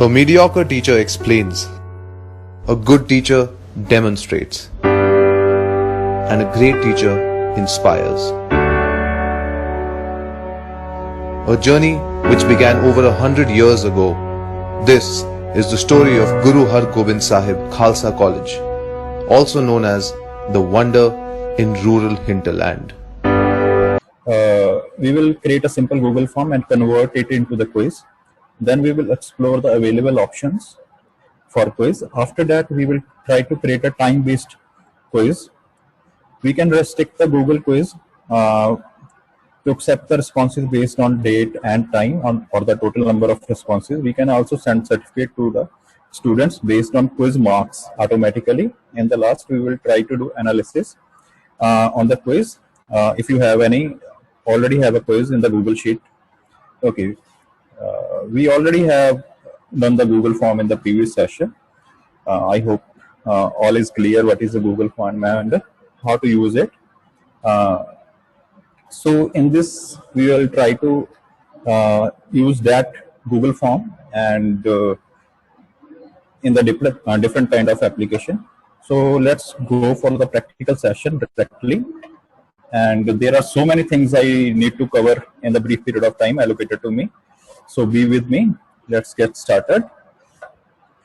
A mediocre teacher explains, a good teacher demonstrates, and a great teacher inspires. A journey which began over 100 years ago. This is the story of Guru Har Gobind Sahib Khalsa College, also known as the Wonder in Rural Hinterland. We will create a simple Google form and convert it into the quiz. Then we will explore the available options for quiz. After that, we will try to create a time-based quiz. We can restrict the Google quiz to accept the responses based on date and time or the total number of responses. We can also send certificate to the students based on quiz marks automatically. In the last, we will try to do analysis on the quiz. If you have already have a quiz in the Google Sheet. Okay. We already have done the Google form in the previous session. I hope all is clear what is the Google form and how to use it. So in this, we will try to use that Google form and in the different kind of application. So let's go for the practical session directly. And there are so many things I need to cover in the brief period of time allocated to me. So be with me. Let's get started.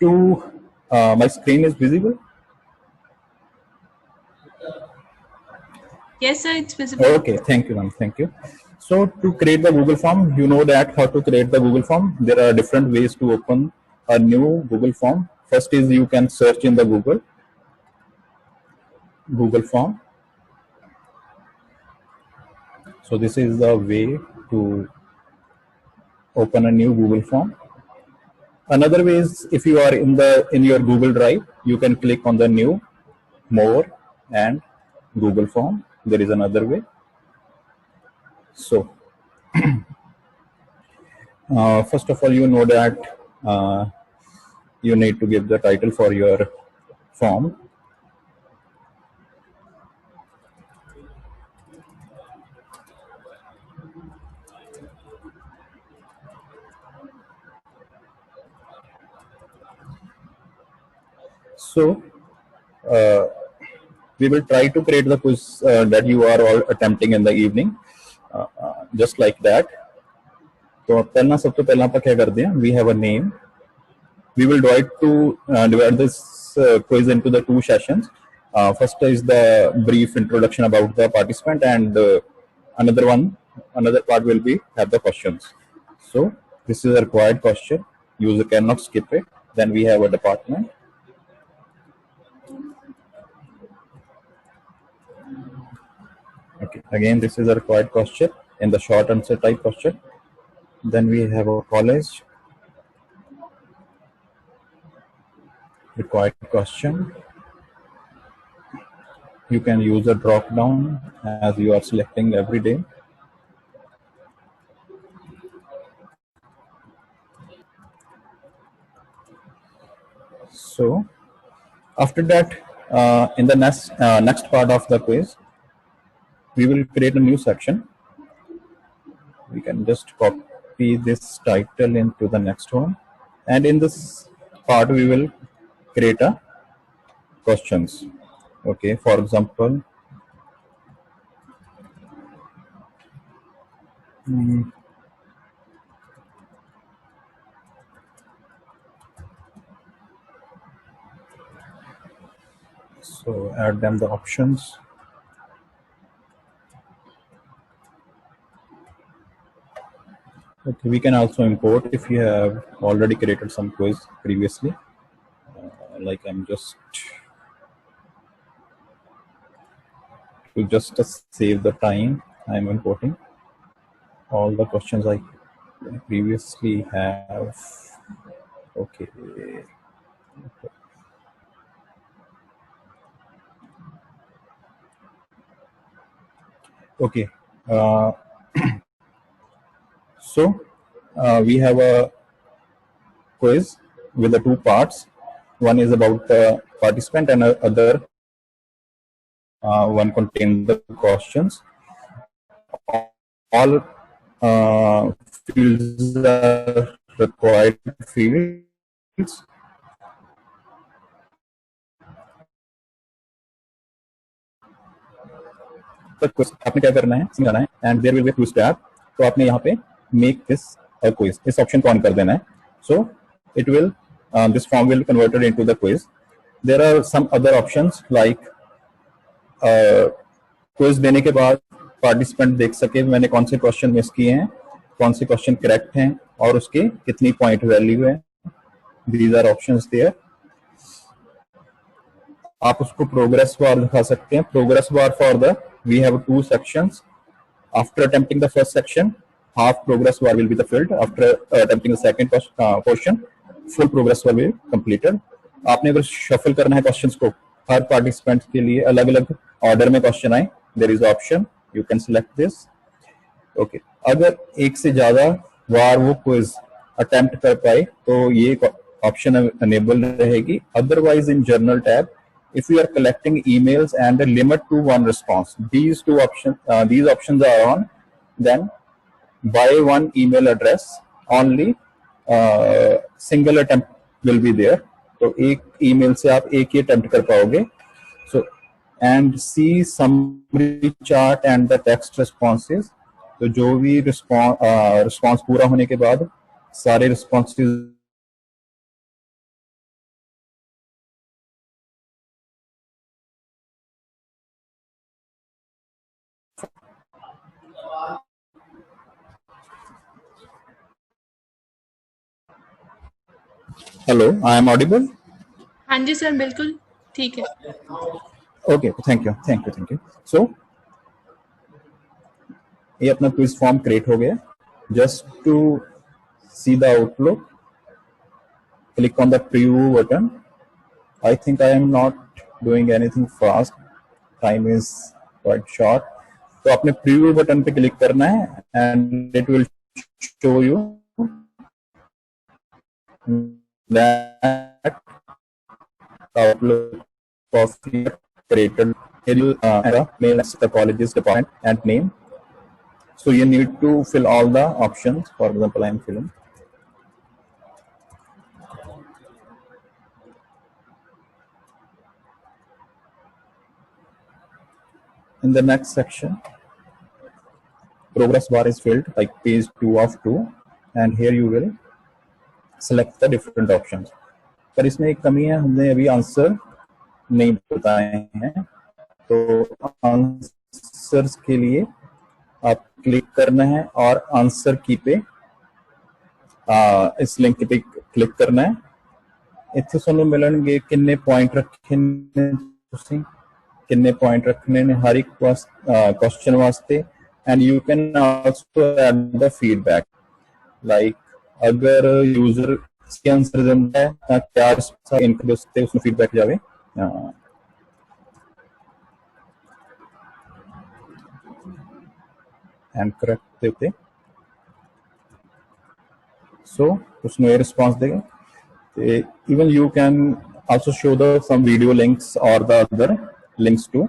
My screen is visible? Yes, sir, it's visible. Okay, thank you, ma'am. Thank you. So to create the Google form, you know that how to create the Google form. There are different ways to open a new Google form. First is you can search in the Google form. So this is the way to open a new Google form. Another way is if you are in your Google Drive, you can click on the new, more, and Google form. There is another way. So first of all, you know that you need to give the title for your form. So we will try to create the quiz that you are all attempting in the evening, just like that. So सबसे पहला आप क्या करते हैं? We have a name. We will divide this quiz into the two sessions. First is the brief introduction about the participant, and another part will be have the questions. So this is a required question. User cannot skip it. Then we have a department. Okay. Again, this is a required question in the short answer type question. Then we have a college. Required question. You can use a drop down as you are selecting every day. So after that, in the next part of the quiz, we will create a new section. We can just copy this title into the next one, and in this part we will create a questions. Okay, for example, so add them the options. Okay, we can also import if you have already created some quiz previously. Like I'm just save the time, I'm importing all the questions I previously have. Okay. Okay. So we have a quiz with the two parts. One is about the participant and other one contains the questions. All fields are required field. तो आपने क्या करना है, समझाना है, and there will be quiz tab. तो आपने यहाँ पे मेक दिस क्विज, इस ऑप्शन को ऑन कर देना है। So it will this form will converted into the quiz. There are some other options like quiz देने के बाद पार्टिसिपेंट देख सके मैंने कौन से क्वेश्चन मिस किए हैं, कौन से क्वेश्चन करेक्ट हैं और उसके कितनी पॉइंट वैल्यू है। These are options there. आप उसको प्रोग्रेस बार दिखा सकते हैं। Progress bar for the we have 2 sections. After attempting the first section, half progress bar will be the filled. After attempting the second question, full progress bar will be completed. आपने अगर shuffle करना है questions को, हर participant के लिए अलग अलग order में क्वेश्चन आए, there is option, you can select this. Okay. अगर एक से ज्यादा बार वो क्विज अटेम्प्ट कर पाए तो ये ऑप्शन अनेबल रहेगी। Otherwise in journal tab, if you are collecting emails and a limit to 1 response, these options are on, then by 1 email address only single attempt will be there. तो एक email से आप एक ही attempt कर पाओगे। So and see summary chart and the text responses. तो जो भी response पूरा होने के बाद सारे responses hello, I am audible? हाँ जी सर, बिल्कुल ठीक है। Okay, thank you. सो ये अपना क्विज फॉर्म क्रिएट हो गया। Just to see the outlook, click on the preview button. I think I am not doing anything fast, time is quite short. तो आपने प्रीव्यू बटन पे क्लिक करना है and it will show you that outlook of created. Here you mail the college's department and name. So you need to fill all the options. For example, I am filling. In the next section, progress bar is filled like page 2 of 2, and here you will select the different options. पर इसमें एक कमी है, हमने अभी answer नहीं बताए हैं। तो आंसर्स के लिए आप क्लिक करना है और आंसर की पे इस लिंक पे क्लिक करना है। इत्थे सानू मिलणगे किन्ने पॉइंट रखे ने, तुसीं किन्ने पॉइंट रखने ने हर एक क्वेश्चन वास्ते। And you can also add the feedback, like अगर यूजर इसके आंसर देता है तो क्या इनके दोस्ते उसमें फीडबैक जावे। एंड करेक्ट देते सो उसमें ये रिस्पांस देगा। Even you can also show the some video links और the other links to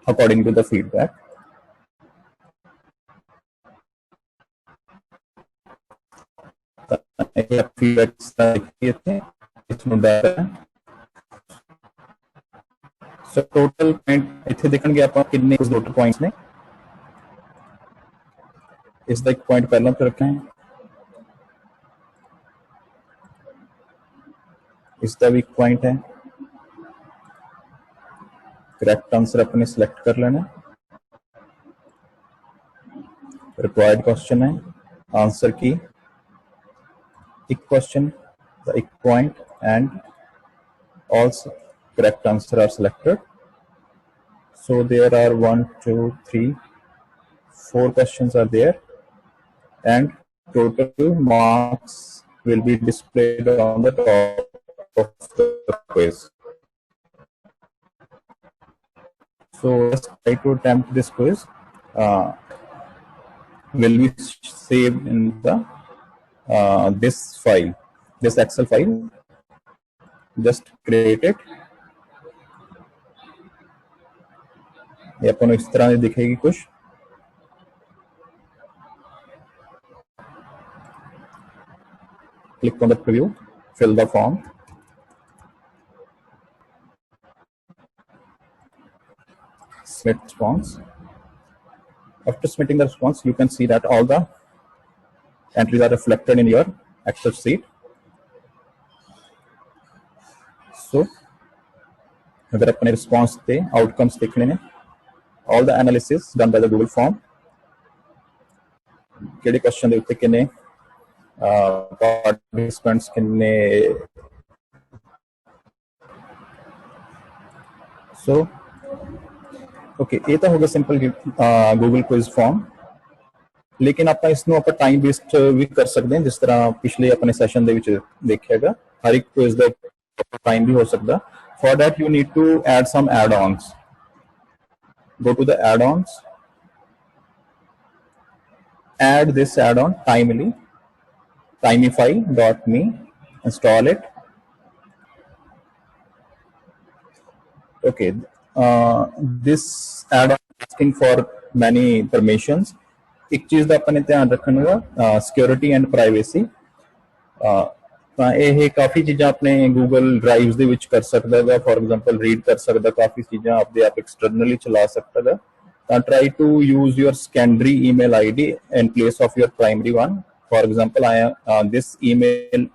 according to the feedback. So total point इत्थे देखणगे आपां किन्ने टोटल पॉइंट्स ने। इसका एक पॉइंट पहला पे रखा है, इसका भी एक पॉइंट है। करेक्ट आंसर अपने सिलेक्ट कर लेना। रिक्वायर्ड क्वेश्चन है, आंसर की एक क्वेश्चन, एक point, and all correct answer are selected. So there are 1, 2, 3, 4 questions are there, and total marks will be displayed on the top of the quiz. So let's try to attempt this quiz. Will be saved in the this file, this Excel file. Just create it. ये अपन इस तरह से दिखेगी कुछ। Click on the preview fill the form. Submit response. After submitting the response, you can see that all the entries are reflected in your Excel sheet. So, अगर अपने response पे outcomes देखने ने, all the analysis done by the Google form, किहड़े question दे उत्ते किन्ने participants किन्ने, so okay ये तो होगा सिंपल गूगल क्विज फॉर्म, लेकिन ਆਪਾਂ ਇਸ ਨੂੰ ਆਪਾਂ ਟਾਈਮ ਵੇਸਟ ਵੀ ਕਰ ਸਕਦੇ ਹਾਂ, ਜਿਸ ਤਰ੍ਹਾਂ ਪਿਛਲੇ ਆਪਣੇ ਸੈਸ਼ਨ ਦੇ ਵਿੱਚ ਦੇਖਿਆਗਾ ਹਰ ਇੱਕ ਕੁਇਜ਼ ਦਾ ਟਾਈਮ ਵੀ ਹੋ ਸਕਦਾ. For that you need to add some add ons. go to the add-ons, add this add-on timely, timify.me, install it. Okay, this add-on asking for many permissions. एक चीज ਦਾ ਆਪਾਂ ਨੇ ਧਿਆਨ ਰੱਖਣਾ ਹੈ ਸਿਕਿਉਰਿਟੀ ਐਂਡ ਪ੍ਰਾਈਵੇਸੀ. ਤਾਂ ਇਹ ਕਾਫੀ ਚੀਜ਼ਾਂ ਆਪਣੇ ਗੂਗਲ ਡਰਾਈਵਸ ਦੇ ਵਿੱਚ ਕਰ ਸਕਦਾ ਹੈ. ਫॉर ਐਗਜ਼ਾਮਪਲ ਰੀਡ ਕਰ ਸਕਦਾ, ਕਾਫੀ ਚੀਜ਼ਾਂ ਆਪਦੇ ਆਪ ਐਕਸਟਰਨਲੀ ਚਲਾ ਸਕਦਾ ਹੈ. ਤਾਂ try to use your secondary email ID in place of your primary one. For example this email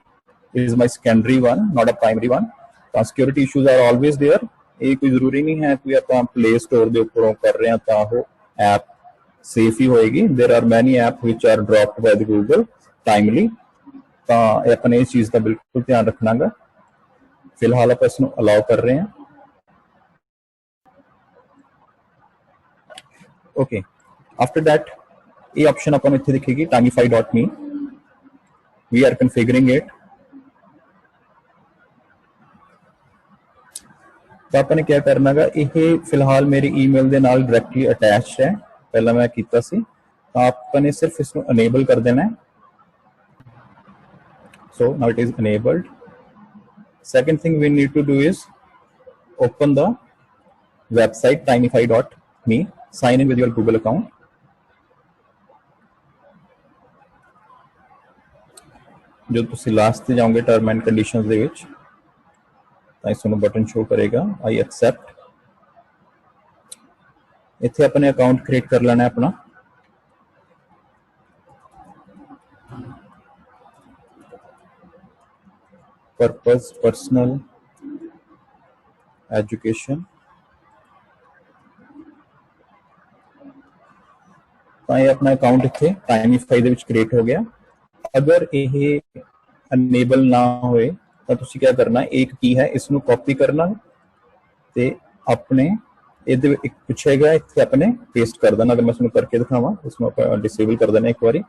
is my secondary one, not a primary one. ਤਾਂ security issues are always there. ਇਹ ਕੋਈ ਜ਼ਰੂਰੀ ਨਹੀਂ ਹੈ ਕਿ ਆਪਾਂ ਪਲੇ ਸਟੋਰ ਦੇ ਉੱਪਰੋਂ ਕਰ ਰਹੇ ਹਾਂ ਤਾਂ ਉਹ ਐਪ ਸੇਫ ਹੀ ਹੋਏਗੀ. There are many app which are dropped by the Google timely. ਤਾਂ ਆਪਣੇ ਇਸ ਚੀਜ਼ ਦਾ ਬਿਲਕੁਲ ਧਿਆਨ ਰੱਖਣਾਗਾ. ਫਿਲਹਾਲ ਆਪਾਂ ਇਸ ਨੂੰ ਅਲਾਉ ਕਰ ਰਹੇ ਹਾਂ. ਓਕੇ, ਆਫਟਰ ਦੈਟ ਇਹ ਆਪਸ਼ਨ ਆਪਾਂ ਨੂੰ ਇੱਥੇ ਦਿਖੇਗੀ timify.me. we are configuring it. ਤਾਂ ਆਪਾਂ ਨੇ ਕੀ ਕਰਨਾਗਾ, ਇਹ ਫਿਲਹਾਲ ਮੇਰੀ ਈਮੇਲ ਦੇ ਨਾਲ ਡਾਇਰੈਕਟਲੀ ਅਟੈਚਡ ਹੈ, ਪਹਿਲਾਂ ਮੈਂ ਕੀਤਾ ਸੀ. ਤਾਂ ਆਪਾਂ ਨੇ ਸਿਰਫ ਇਸ ਨੂੰ ਅਨੇਬਲ ਕਰ ਦੇਣਾ ਹੈ. So now it is enabled. Second thing we need to do is open the website timify.me, sign in with your Google account. जो ਤੁਸੀਂ ਲਾਸਟ ਤੇ ਜਾਓਗੇ ਟਰਮ ਐਂਡ ਕੰਡੀਸ਼ਨਸ ਦੇ ਵਿੱਚ ਤਾਂ ਇਸ ਨੂੰ ਬਟਨ ਸ਼ੋ ਕਰੇਗਾ I accept. ਇੱਥੇ ਆਪਣੇ ਅਕਾਊਂਟ ਕ੍ਰੀਏਟ ਕਰ ਲੈਣਾ ਹੈ ਆਪਣਾ. Purpose personal education. ਤਾਂ ਇਹ ਆਪਣਾ ਅਕਾਊਂਟ ਇੱਥੇ timify ਦੇ ਵਿੱਚ ਕ੍ਰੀਏਟ ਹੋ ਗਿਆ. ਅਗਰ ਇਹ ਅਨੇਬਲ ਨਾ ਹੋਏ ਤਾਂ ਤੁਸੀਂ ਕੀ ਕਰਨਾ, ਇੱਕ ਕੀ ਹੈ ਇਸ ਨੂੰ ਕਾਪੀ ਕਰਨਾ ਤੇ ਆਪਣੇ ਇਹਦੇ ਇੱਕ ਪੁੱਛੇਗਾ ਇੱਥੇ ਆਪਣੇ ਪੇਸਟ ਕਰ ਦੇਣਾ. ਅਗਰ ਮੈਂ ਇਸ ਨੂੰ ਕਰਕੇ ਦਿਖਾਵਾਂ, ਇਸ ਨੂੰ ਆਪਾਂ ਡਿਸੇਬਲ ਕਰ ਦੇਣਾ ਇੱਕ ਵਾਰੀ.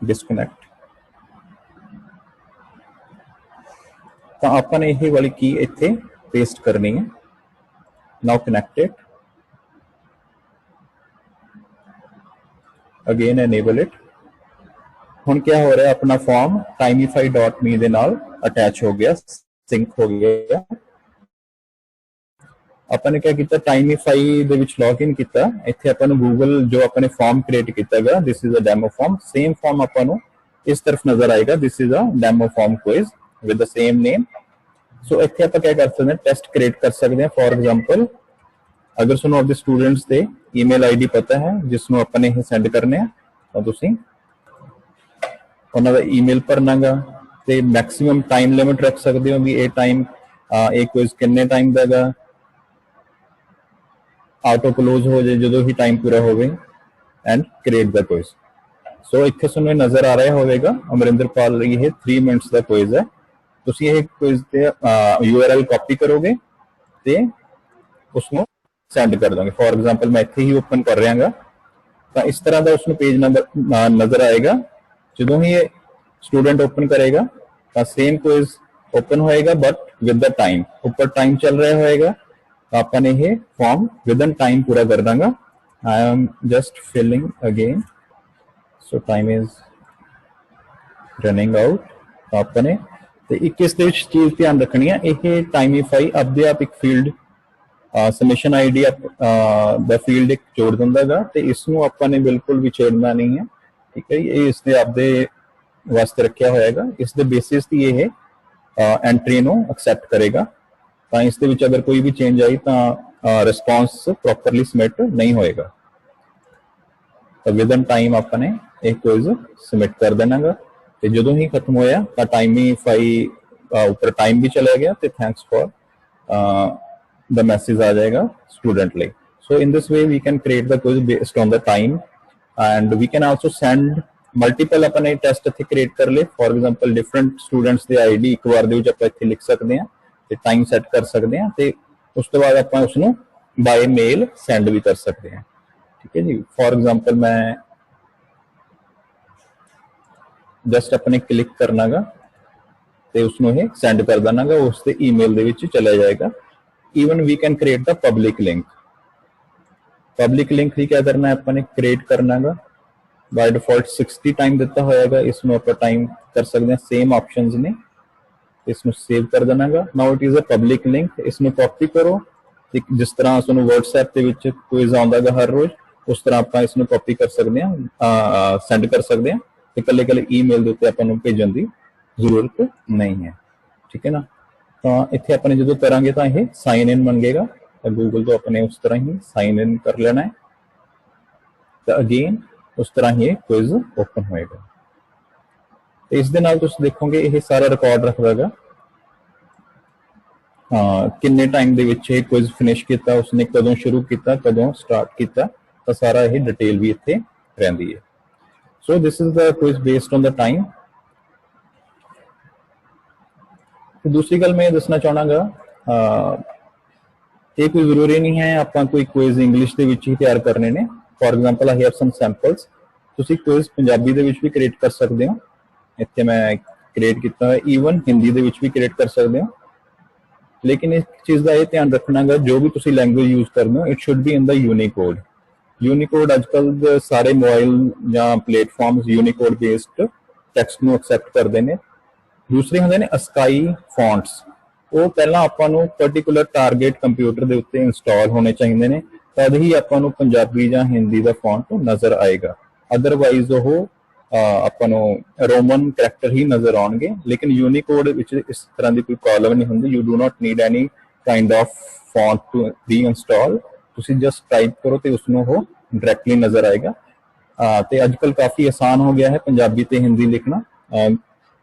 डिस्कनेक्ट. तो आपने यही वाली की इत्थे पेस्ट करनी है. Now connected. Again enable it. हुण क्या हो रहा है, अपना फॉर्म timify.me दे नाल अटैच हो गया, सिंक हो गया. ਆਪਾਂ ਨੇ ਕੀ ਕੀਤਾ, timify ਦੇ ਵਿੱਚ ਲੌਗਇਨ ਕੀਤਾ. ਇੱਥੇ ਆਪਾਂ ਨੂੰ ਗੂਗਲ ਜੋ ਆਪਾਂ ਨੇ ਫਾਰਮ ਕ੍ਰੀਏਟ ਕੀਤਾ ਹੈਗਾ, this is a demo form. Same form ਆਪਾਂ ਨੂੰ ਇਸ ਤਰਫ ਨਜ਼ਰ ਆਏਗਾ, this is a demo form quiz with the same name. So ਇੱਥੇ ਆਪਾਂ ਕੀ ਕਰ ਸਕਦੇ ਹਾਂ, ਟੈਸਟ ਕ੍ਰੀਏਟ ਕਰ ਸਕਦੇ ਹਾਂ. ਫॉर ਐਗਜ਼ਾਮਪਲ ਅਗਰ ਤੁਹਾਨੂੰ ਆਪਦੇ ਸਟੂਡੈਂਟਸ ਦੇ ਈਮੇਲ ਆਈਡੀ ਪਤਾ ਹੈ ਜਿਸ ਨੂੰ ਆਪਾਂ ਨੇ ਇਹ ਸੈਂਡ ਕਰਨੇ ਆ, ਤਾਂ ਤੁਸੀਂ ਉਹਨਾਂ ਦਾ ਈਮੇਲ ਭਰਨਾਗਾ ਤੇ ਮੈਕਸਿਮਮ ਟਾਈਮ ਲਿਮਿਟ ਰੱਖ ਸਕਦੇ ਹੋ ਵੀ ਇਹ ਟਾਈਮ ਇਹ ਕੁਇਜ਼ ਕਿੰਨੇ ਟਾਈਮ ਦਾ ਹੈਗਾ. auto close हो जाए जो ही टाइम पूरा होवे एंड क्रिएट द क्विज. सो इत्थे तुहानूं नजर आ रहा होगा अमरिंदरपाल ये 3 मिनट्स का क्विज है. तुसीं ये क्विज ते URL कॉपी करोगे ते उसनूं सेंड कर दोगे. फॉर एग्जांपल मैं इत्थे ही ओपन कर रहा हाँ, तो इस तरह का उसनूं पेज नजर आएगा. जो ही स्टूडेंट ओपन करेगा तो सेम क्विज ओपन होएगा बट विद द टाइम. ऊपर टाइम चल रहा होएगा. अपन ये फॉर्म विद इन टाइम पूरा कर देंगे. I am just filling again. So time is running out. तो अपने तो एक इस चीज ध्यान रखनी है, ये टाइमीफाई अपने आप एक field submission ID the field एक जोड़ दिंदा गा. तो इसनूं आपां ने बिल्कुल भी छेड़ना नहीं है. ठीक है, ये इसने आपदे वास्ते रखा होएगा, इस दे बेसिस ती ये एंट्री नो एक्सेप्ट करेगा। तो इस दे विच अगर कोई भी चेंज आई तो रिस्पॉन्स प्रॉपरली सबमिट नहीं होएगा। तो विद इन टाइम आपने एक क्विज सबमिट कर देना गा, तो जो ही खत्म होया तो टाइमिफाई ऊपर टाइम भी चला गया, तो थैंक्स फॉर द मैसेज आ जाएगा स्टूडेंट लिए। So in this way we can create the quiz based on the time, and we can also send multiple अपने टेस्ट इत्थे create कर ले। For example different students they ID एक बार दे विच आपां इत्थे लिख सकते हैं, ते टाइम सेट कर सकते हैं, ते उस तो बाद आपां उसनूं बाय मेल सेंड भी कर सकते हैं। ठीक है जी, फॉर एग्जांपल मैं जस्ट अपने क्लिक करना गा ते उसनूं ये सेंड कर देना गा, उसते ईमेल दे विच चला जाएगा। Even we can create the public link. Public link ही क्या करना है, अपने क्रिएट करना है। बाय डिफॉल्ट 60 टाइम दिता होएगा, इसमें आप टाइम कर सकते हैं, सेम ऑप्शंस ने, इसमें सेव कर देना है। Now it is a public link, इसमें कॉपी करो, जिस तरह सुनो व्हाट्सएप के विच क्विज आंदा है हर रोज, उस तरह आप इसमें कॉपी कर सकते हैं, सेंड कर सकते हैं, तो कल्ले कल्ले ईमेल के उत्ते आपां भेजण की जरूरत नहीं है। ठीक है ना, तो इत्थे अपने जो करांगे तो यह साइन इन मंगेगा, गूगल तो अपने उस तरह ही साइन इन कर लेना है, तो अगेन उस तरह ही क्विज ओपन होएगा। तो इस दे नाल तुसीं देखोगे ये सारा रिकॉर्ड रखदा किन्ने टाइम दे विच ये क्विज फिनिश किया, उसने कदों शुरू किया, कदों स्टार्ट किया, तो सारा ये डिटेल भी इत्थे रहिंदी है। So this is the quiz based on the time. दूसरी गल मैं दसना चाहना ये कोई जरूरी नहीं है आपां कोई क्विज इंग्लिश दे विच ही तैयार करने ने। For example I have some samples, तुसीं क्विज पंजाबी दे विच भी क्रिएट कर सकते हो, इत्थे मैं क्रिएट किया है, ईवन हिंदी दे विच भी क्रिएट कर सकते हो। लेकिन इस चीज़ का यह ध्यान रखना गा, जो भी तुसीं लैंग्वेज यूज करते हो it should be in the Unicode. Unicode अजकल सारे मोबाइल या प्लेटफॉर्म्स यूनीकोड बेस्ड टैक्सट नूं एक्सैप्ट करते हैं। दूसरे होंदे ने अस्काई फॉन्ट्स, वो पहला आपां नूं पर्टिकुलर टारगेट कंप्यूटर के उत्ते इंस्टॉल होने चाहिए ने, तद ही आपां नूं पंजाबी या हिंदी का फॉन्ट नज़र आएगा। अदरवाइज वो आपां नूं रोमन करैक्टर ही नज़र आउणगे। लेकिन यूनीकोड विच इस तरह की कोई प्रॉब्लम नहीं होंदी, you do not need any kind of font to be install, तुसीं जस्ट टाइप करो तो उसनूं वो डायरैक्टली नज़र आएगा। तो अजकल काफ़ी आसान हो गया है पंजाबी ते हिंदी लिखना।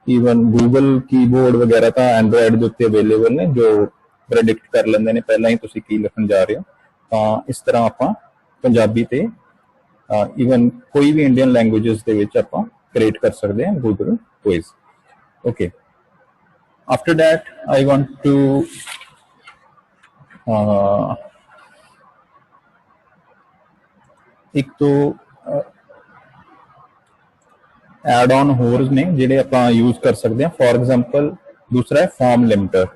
ईवन गूगल कीबोर्ड वगैरह तो एंड्रॉयड के उत्ते अवेलेबल ने, जो प्रेडिक्ट कर लेंदे ने पहला ही तुसीं की लिखण जा रहे हो। तो इस तरह आपां पंजाबी ते ईवन कोई भी इंडियन लैंग्वेजेस दे विच आपां क्रिएट कर सकते हैं Google quiz. Okay, after that I want to एक तो एड ऑन होर ने जिहड़े आपां यूज कर सकते हैं। फॉर एग्जांपल दूसरा है फॉर्म लिमिटर,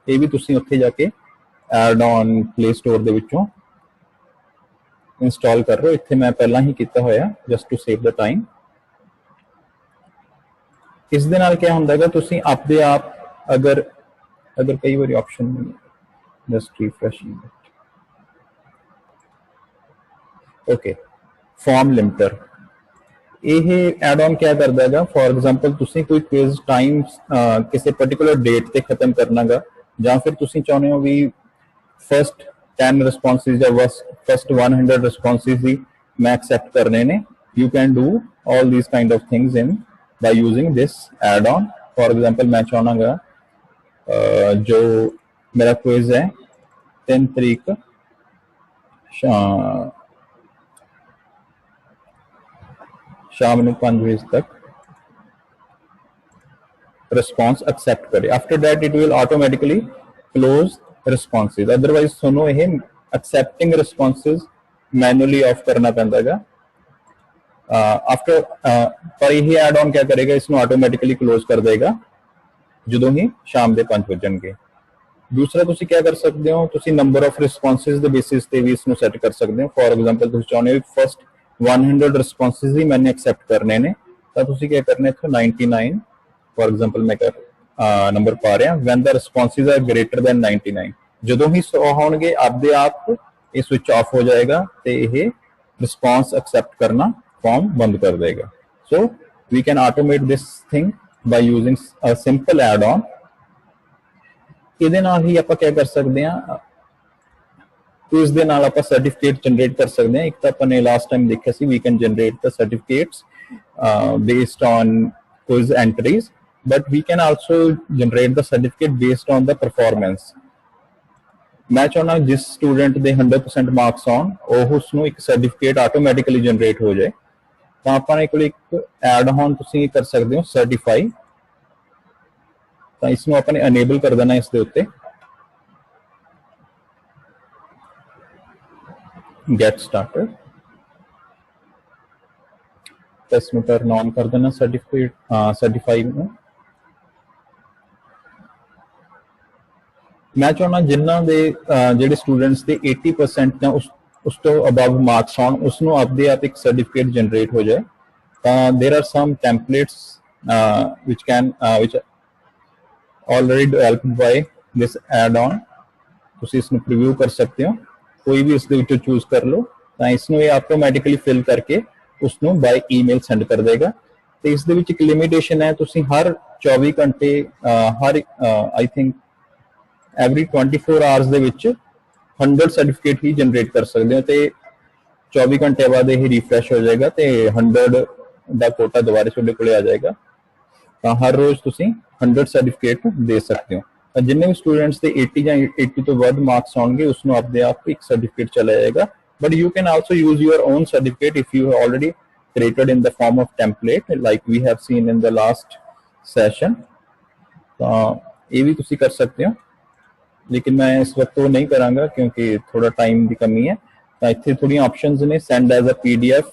ये भी तुसीं उत्थे जाके एड ऑन प्ले स्टोर दे विचों इंस्टॉल कर लो। इत्थे मैं पहला ही किया होया just to save the time. इस दे नाल क्या हुंदा है, तुसीं आपदे आप अगर कई बार ऑप्शन नहीं, just refresh. Okay, form limiter ये एड ऑन क्या करता है, फॉर एग्जांपल तुसीं कोई क्विज टाइम किसी पर्टिकुलर डेट ते खत्म करना गा, या फिर तुसीं चाहुंदे हो भी फर्स्ट 10 रिस्पॉन्सेज या फर्स्ट 100 रिस्पॉन्सेज ही मैं एक्सेप्ट करने ने। You can do all these kind of things in by using this add on. For example मैं चाहना गा जो मेरा क्विज है 3 तारीख शाम ਨੂੰ 5 बजे तक रिस्पॉन्स एक्सेप्ट करे। After that it will automatically close responses. Otherwise सुनो ये एक्सेप्टिंग रिस्पॉन्सेज मैनुअली ऑफ करना पैंदा है। आफ्टर पर यही एड ऑन क्या करेगा, इसमें ऑटोमेटिकली क्लोज कर देगा जो ही शाम के 5 बजणगे। दूसरा तुसी क्या कर सकते हो, तुसी नंबर ऑफ रिस्पॉन्सेज के बेसिस पे भी इसमें सेट कर सकते हो। फॉर एग्जांपल तुसी चाहते हो फर्स्ट 100 रिस्पॉन्सेज ही मैंने एक्सेप्ट करने ने, तो तुसी क्या करना है 99 फॉर एग्जांपल मैं कर नंबर पा रहा when the responses are greater than 99। जो ही 100 होंगे आपदे आप ये स्विच ऑफ हो जाएगा तो ये रिस्पॉन्स एक्सेप्ट करना फॉर्म बंद कर देगा। So we can automate this thing by using a simple add-on. ਇਹਦੇ ਨਾਲ ਹੀ ਆਪਾਂ ਕੀ ਕਰ ਸਕਦੇ ਹਾਂ, ਕੁਇਜ਼ ਦੇ ਨਾਲ ਆਪਾਂ ਸਰਟੀਫਿਕੇਟ ਜਨਰੇਟ ਕਰ ਸਕਦੇ ਹਾਂ। ਇੱਕ ਤਾਂ ਆਪਾਂ ਨੇ ਲਾਸਟ ਟਾਈਮ ਦੇਖਿਆ ਸੀ we can generate the certificates based on quiz entries, but we can also generate the certificate based on the performance. ਮੈਂ ਚਾਹੁੰਦਾ ਜਿਸ ਸਟੂਡੈਂਟ ਦੇ 100% ਮਾਰਕਸ ਆਉਣ ਉਹ ਉਸਨੂੰ ਇੱਕ ਸਰਟੀਫਿਕੇਟ ਆਟੋਮੈਟਿਕਲੀ ਜਨਰੇਟ ਹੋ ਜਾਏ, ਤਾਂ ਆਪਾਂ ਨੇ ਕੋਲ ਇੱਕ ਐਡ ਔਨ ਤੁਸੀਂ ਕਰ ਸਕਦੇ ਹੋ ਸਰਟੀਫਾਈ। ਤਾਂ ਇਸ ਨੂੰ ਆਪਾਂ ਨੇ ਅਨੇਬਲ ਕਰ ਦੇਣਾ ਇਸ ਦੇ ਉੱਤੇ, get started, ਇਸ ਨੂੰ ਟਰਨ ਔਨ ਕਰ ਦੇਣਾ ਸਰਟੀਫਿਕੇਟ ਸਰਟੀਫਾਈ ਨੂੰ। ਮੈਂ ਚਾਹੁੰਦਾ ਜਿਨ੍ਹਾਂ ਦੇ ਜਿਹੜੇ ਸਟੂਡੈਂਟਸ ਦੇ 80% ਜਾਂ ਉਸ ਤੋਂ ਅਬਵ ਮਾਰਕਸ ਆਉਣ ਉਸਨੂੰ ਆਪਦੇ ਆਪ ਇੱਕ ਸਰਟੀਫਿਕੇਟ ਜਨਰੇਟ ਹੋ ਜਾਏ। ਤਾਂ there are some templates which already developed by this add-on, ਤੁਸੀਂ ਇਸ ਨੂੰ ਪ੍ਰੀਵਿਊ ਕਰ ਸਕਦੇ ਹੋ, ਕੋਈ ਵੀ ਇਸ ਦੇ ਵਿੱਚੋਂ ਚੂਜ਼ ਕਰ ਲਓ। ਤਾਂ ਇਸ ਨੂੰ ਇਹ ਆਟੋਮੈਟਿਕਲੀ ਫਿਲ ਕਰਕੇ ਉਸਨੂੰ ਬਾਈ ਈਮੇਲ ਸੈਂਡ ਕਰ ਦੇਗਾ। ਤੇ ਇਸ ਦੇ ਵਿੱਚ ਇੱਕ ਲਿਮਿਟੇਸ਼ਨ ਹੈ, ਤੁਸੀਂ ਹਰ 24 ਘੰਟੇ ਹਰ ਆਈ ਥਿੰਕ ਐਵਰੀ 24 ਆਵਰਸ ਦੇ ਵਿੱਚ 100 ਸਰਟੀਫਿਕੇਟ ਹੀ ਜਨਰੇਟ ਕਰ ਸਕਦੇ ਹੋ, ਤੇ 24 ਘੰਟੇ ਬਾਅਦ ਇਹ ਰੀਫਰੈਸ਼ ਹੋ ਜਾਏਗਾ ਤੇ 100 ਦਾ ਕੋਟਾ ਦੁਬਾਰਾ ਤੁਹਾਡੇ ਕੋਲੇ ਆ ਜਾਏਗਾ। ਤਾਂ ਹਰ ਰੋਜ਼ ਤੁਸੀਂ 100 ਸਰਟੀਫਿਕੇਟ ਦੇ ਸਕਦੇ ਹੋ। ਤਾਂ ਜਿੰਨੇ ਵੀ ਸਟੂਡੈਂਟਸ ਦੇ 80 ਜਾਂ 80 ਤੋਂ ਵੱਧ ਮਾਰਕਸ ਆਉਣਗੇ ਉਸਨੂੰ ਆਪਦੇ ਆਪ ਇੱਕ ਸਰਟੀਫਿਕੇਟ ਚਲਾ ਜਾਏਗਾ। But you can also use your own certificate if you have already created in the form of template like we have seen in the last session. ਤਾਂ ਇਹ ਵੀ ਤੁਸੀਂ ਕਰ ਸਕਦੇ ਹੋ, ਲੇਕਿਨ ਮੈਂ ਇਸ ਵਕਤ ਉਹ ਨਹੀਂ ਕਰਾਂਗਾ ਕਿਉਂਕਿ ਥੋੜਾ ਟਾਈਮ ਦੀ ਕਮੀ ਹੈ। ਤਾਂ ਇੱਥੇ ਥੋੜੀਆਂ ਆਪਸ਼ਨਸ ਨੇ, ਸੈਂਡ ਐਜ਼ ਅ PDF,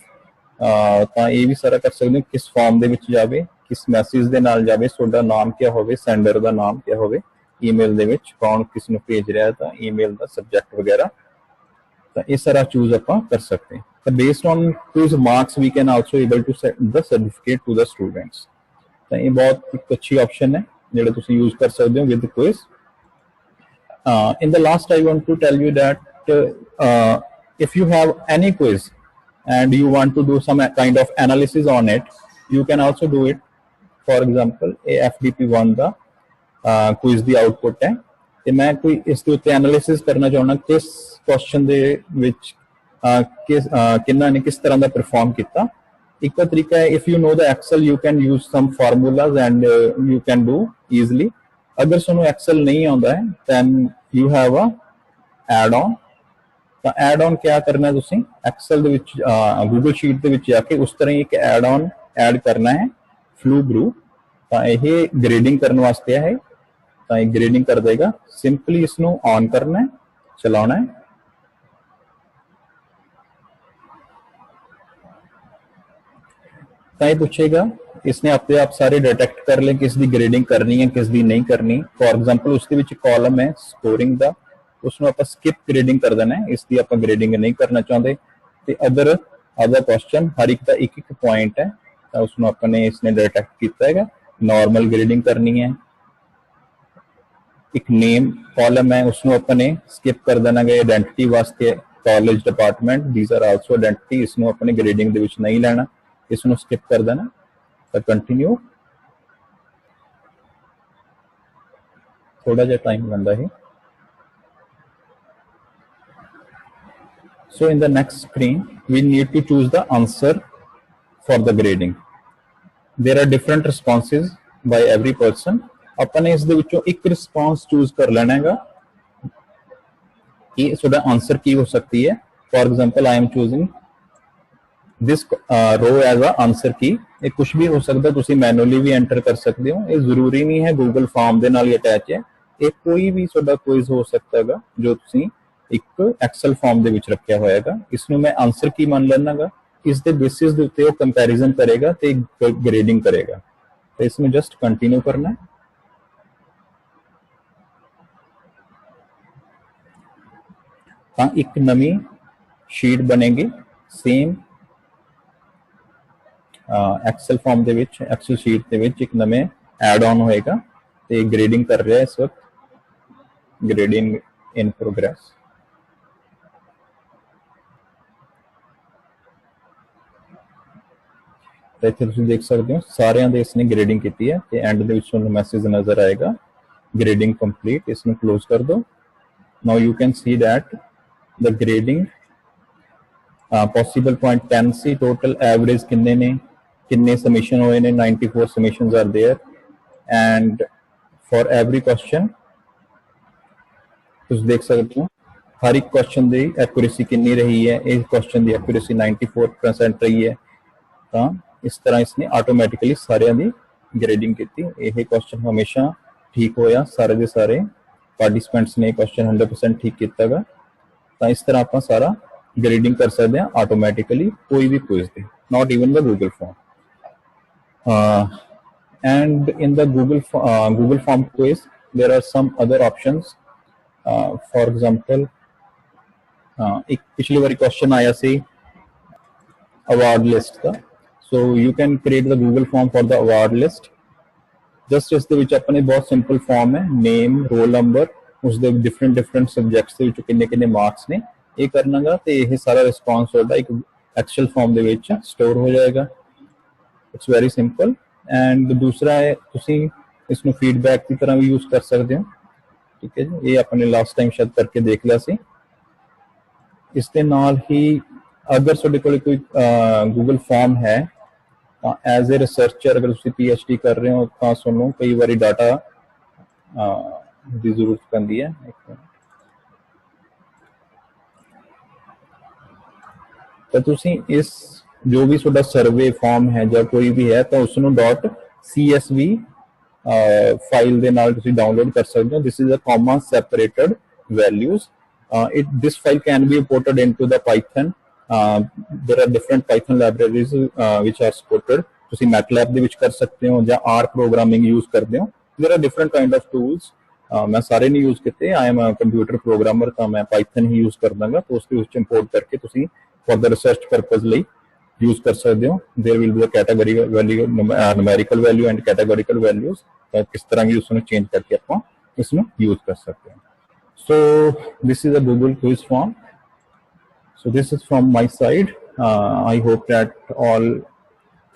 ਤਾਂ ਇਹ ਵੀ ਸਾਰਾ ਕਰ ਸਕਦੇ ਹੋ, ਕਿਸ ਫਾਰਮ ਦੇ ਵਿੱਚ ਜਾਵੇ, ਕਿਸ ਮੈਸੇਜ ਦੇ ਨਾਲ ਜਾਵੇ, ਤੁਹਾਡਾ ਨਾਮ ਕੀ ਹੋਵੇ, ਸੈਂਡਰ ਦਾ ਨਾਮ ਕੀ ਹੋਵੇ, ਈਮੇਲ ਦੇ ਵਿੱਚ ਕੌਣ ਕਿਸ ਨੂੰ ਭੇਜ ਰਿਹਾ, ਤਾਂ ਈਮੇਲ ਦਾ ਸਬਜੈਕਟ ਵਗੈਰਾ। ਤਾਂ ਇਹ ਸਾਰਾ ਚੂਜ਼ ਆਪਾਂ ਕਰ ਸਕਦੇ ਹਾਂ। ਤਾਂ based on quiz marks we can also able to send the certificate to the students. ਤਾਂ ਇਹ ਬਹੁਤ ਇੱਕ ਅੱਛੀ ਆਪਸ਼ਨ ਹੈ ਜਿਹੜਾ ਤੁਸੀਂ ਯੂਜ਼ ਕਰ ਸਕਦੇ ਹੋ with quiz. In the last I want to tell you that if you have any quiz and you want to do some kind of analysis on it, you can also do it. For example, FDP1 the quiz the output ਹੈ ਤੇ ਮੈਂ ਕੋਈ ਇਸ ਦੇ ਉੱਤੇ analysis ਕਰਨਾ ਚਾਹੁੰਦਾ ਕਿਸ ਕੁਐਸਚਨ ਦੇ ਵਿੱਚ ਕਿੰਨਾ ਨੇ ਕਿਸ ਤਰ੍ਹਾਂ ਦਾ ਪਰਫਾਰਮ ਕੀਤਾ। ਇੱਕ ਤਾਂ ਤਰੀਕਾ ਹੈ, if you know the Excel you can use some formulas and you can do easily. ਅਗਰ ਤੁਹਾਨੂੰ ਐਕਸਲ ਨਹੀਂ ਆਉਂਦਾ ਹੈ then you have a add-on। ਤਾਂ add-on ਕਿਆ ਕਰਨਾ, ਤੁਸੀਂ ਐਕਸਲ ਦੇ ਵਿੱਚ ਗੂਗਲ ਸ਼ੀਟ ਦੇ ਵਿੱਚ ਜਾ ਕੇ ਉਸ ਤਰ੍ਹਾਂ ਹੀ ਇੱਕ add-on ਐਡ ਕਰਨਾ ਹੈ, ਫਲੂਬਰੂ। ਤਾਂ ਇਹ ਗ੍ਰੇਡਿੰਗ ਕਰਨ ਵਾਸਤੇ ਹੈ, ਤਾਂ ਇਹ ਗ੍ਰੇਡਿੰਗ ਕਰ ਦੇਗਾ। ਸਿੰਪਲੀ ਇਸ ਨੂੰ ਔਨ ਕਰਨਾ ਹੈ, ਚਲਾਉਣਾ ਹੈ। ਤਾਂ ਇਹ ਪੁੱਛੇਗਾ, इसने अपने आप सारे डिटेक्ट कर ले किस दी ग्रेडिंग करनी है किस दी नहीं करनी। फॉर एग्जांपल उसके विच कॉलम है स्कोरिंग दा, उसमें आप स्किप ग्रेडिंग कर देना है, इसकी आप ग्रेडिंग नहीं करना चाहते। तो अदर क्वेश्चन हर एक का एक पॉइंट है, तो उसमें अपने इसने डिटेक्ट किया है। नॉर्मल ग्रेडिंग करनी है, एक नेम कॉलम है उसमें अपने स्किप कर देना है। आइडेंटिटी वास्ते college department these are also identity, इसमें अपने ग्रेडिंग दे विच नहीं लेना, इसमें स्किप कर देना। कंटिन्यू, थोड़ा जा टाइम लगता है। So in the next screen we need to choose the answer for the grading. There are different responses by every person. अपने इस दे विचों एक रिस्पॉन्स चूज कर लेना है कि इसका आंसर की हो सकती है। For example I am choosing this row as a answer key. ये कुछ भी हो सकता है, तुसी मैनुअली भी एंटर कर सकते हो, ये जरूरी नहीं है गूगल फॉर्म दे नाल अटैच है। ये कोई भी तुहाडा क्विज हो सकता है जो तुसी एक एक्सेल फॉर्म दे विच रखिया होएगा। इसनूं मैं आंसर की मान लेनागा, इस दे बेसिस दे उत्ते वो कंपैरिजन करेगा ते ग्रेडिंग करेगा। तो इसमें जस्ट कंटिन्यू करना है। हाँ, एक नवी शीट बनेगी सेम एक्सेल फॉर्म दे विच, एक्सेल शीट दे विच एक नवे एड ऑन होएगा ते ग्रेडिंग कर रहा है इस वक्त, ग्रेडिंग इन प्रोग्रेस। ਤਾਂ ਇੱਥੇ ਤੁਸੀਂ ਦੇਖ ਸਕਦੇ ਹੋ ਸਾਰਿਆਂ ਦੇ ਇਸਨੇ ਗ੍ਰੇਡਿੰਗ ਕੀਤੀ ਹੈ ਤੇ ਐਂਡ ਦੇ ਵਿੱਚ ਤੁਹਾਨੂੰ ਮੈਸੇਜ ਨਜ਼ਰ ਆਏਗਾ ਗ੍ਰੇਡਿੰਗ ਕੰਪਲੀਟ। ਇਸ ਨੂੰ ਕਲੋਜ਼ ਕਰ ਦਿਓ। Now you can see that the grading possible point 10 ਸੀ, ਟੋਟਲ ਐਵਰੇਜ ਕਿੰਨੇ ਨੇ, ਕਿੰਨੇ ਸਬਮਿਸ਼ਨ ਹੋਏ ਨੇ, 94 submissions are there and for every question ਤੁਸੀਂ ਦੇਖ ਸਕਦੇ ਹੋ ਹਰ ਇੱਕ ਕੁਐਸਚਨ ਦੀ ਐਕੂਰੇਸੀ ਕਿੰਨੀ ਰਹੀ ਹੈ। ਇਸ ਕੁਐਸਚਨ ਦੀ ਐਕੂਰੇਸੀ 94% ਰਹੀ ਹੈ। ਤਾਂ ਇਸ ਤਰ੍ਹਾਂ ਇਸਨੇ ਆਟੋਮੈਟਿਕਲੀ ਸਾਰਿਆਂ ਦੀ ਗ੍ਰੇਡਿੰਗ ਕੀਤੀ। ਇਹ ਕੁਐਸਚਨ ਹਮੇਸ਼ਾ ਠੀਕ ਹੋਇਆ, ਸਾਰੇ ਦੇ ਸਾਰੇ ਪਾਰਟਿਸਪੈਂਟਸ ਨੇ ਕੁਐਸਚਨ 100% ਠੀਕ ਕੀਤਾ ਗਾ। ਤਾਂ ਇਸ ਤਰ੍ਹਾਂ ਆਪਾਂ ਸਾਰਾ ਗ੍ਰੇਡਿੰਗ ਕਰ ਸਕਦੇ ਹਾਂ ਆਟੋਮੈਟਿਕਲੀ ਕੋਈ ਵੀ quiz the, not even the Google form. and in the Google form quiz there are some other options, for example एक पिछली बारी क्वेश्चन आया सी अवार्ड लिस्ट का, so you can create the Google form for the award list। Just इस ਦੇ ਵਿੱਚ ਆਪਣੇ ਬਹੁਤ ਸਿੰਪਲ ਫਾਰਮ ਹੈ, ਨੇਮ, ਰੋਲ ਨੰਬਰ, ਉਸ ਦੇ ਡਿਫਰੈਂਟ ਸਬਜੈਕਟਸ ਦੇ ਵਿੱਚ ਕਿੰਨੇ ਮਾਰਕਸ ਨੇ ਇਹ ਕਰਨਾਗਾ ਤੇ ਇਹ ਸਾਰਾ ਰਿਸਪੌਂਸ ਤੁਹਾਡਾ ਇੱਕ ਐਕਸਲ ਫਾਰਮ ਦੇ ਵਿੱਚ ਸਟੋਰ ਹੋ ਜਾਏਗਾ। It's very simple. ਐਂਡ ਦੂਸਰਾ ਹੈ ਤੁਸੀਂ ਇਸ ਨੂੰ ਫੀਡਬੈਕ ਦੀ ਤਰ੍ਹਾਂ ਵੀ ਯੂਜ਼ ਕਰ ਸਕਦੇ ਹੋ। ਠੀਕ ਹੈ ਜੀ, ਇਹ ਆਪਣੇ ਲਾਸਟ ਟਾਈਮ ਸ਼ਾਇਦ ਕਰਕੇ ਦੇਖ ਲਿਆ ਸੀ। ਇਸ ਦੇ ਨਾਲ ਹੀ ਅਗਰ ਤੁਹਾਡੇ ਕੋਲ ਕੋਈ ਗੂਗਲ ਫਾਰਮ ਹੈ ਤਾਂ ਐਜ਼ ਏ ਰਿਸਰਚਰ ਅਗਰ ਤੁਸੀਂ PhD ਕਰ ਰਹੇ ਹੋ ਤਾਂ ਤੁਹਾਨੂੰ ਕਈ ਵਾਰੀ ਡਾਟਾ ਦੀ ਜ਼ਰੂਰਤ ਪੈਂਦੀ ਹੈ। ਤਾਂ ਤੁਸੀਂ ਇਸ ਜੋ ਵੀ ਤੁਹਾਡਾ ਸਰਵੇ ਫਾਰਮ ਹੈ ਜਾਂ ਕੋਈ ਵੀ ਹੈ ਤਾਂ ਉਸ ਨੂੰ .csv ਫਾਈਲ ਦੇ ਨਾਲ ਤੁਸੀਂ ਡਾਊਨਲੋਡ ਕਰ ਸਕਦੇ ਹੋ। This is a comma separated values। This file can be imported into the Python। There are different Python libraries which are supported। ਤੁਸੀਂ MATLAB ਦੇ ਵਿੱਚ ਕਰ ਸਕਦੇ ਹੋ ਜਾਂ R programming use ਕਰਦੇ ਹੋ। There are different kind of tools। ਮੈਂ ਸਾਰੇ ਨਹੀਂ यूज ਕੀਤੇ। I am a computer programmer ਤਾਂ ਮੈਂ Python ਹੀ use ਕਰਦਾਂਗਾ। ਤਾਂ ਉਸ ਦੇ ਵਿੱਚ ਇੰਪੋਰਟ ਕਰਕੇ ਤੁਸੀਂ for the research purpose ਲਈ use ਕਰ ਸਕਦੇ ਹੋ। There will be a category value, numerical value and categorical values। ਤਾਂ ਕਿਸ ਤਰ੍ਹਾਂ ਵੀ ਉਸ ਨੂੰ ਚੇਂਜ ਕਰਕੇ ਆਪਾਂ ਇਸ ਨੂੰ use ਕਰ ਸਕਦੇ ਹਾਂ। So this is a Google quiz form। So this is from my side। I hope that all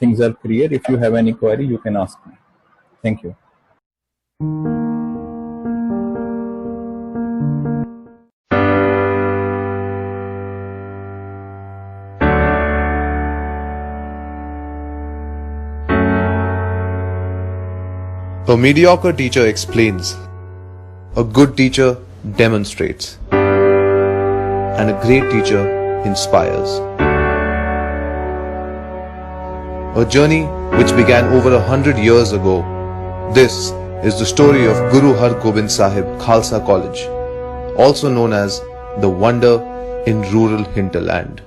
things are clear। If you have any query you can ask me। Thank you। A mediocre teacher explains, a good teacher demonstrates, and a great teacher inspires. A journey which began over 100 years ago. This is the story of Guru Har Gobind Sahib Khalsa College, also known as the Wonder in rural hinterland.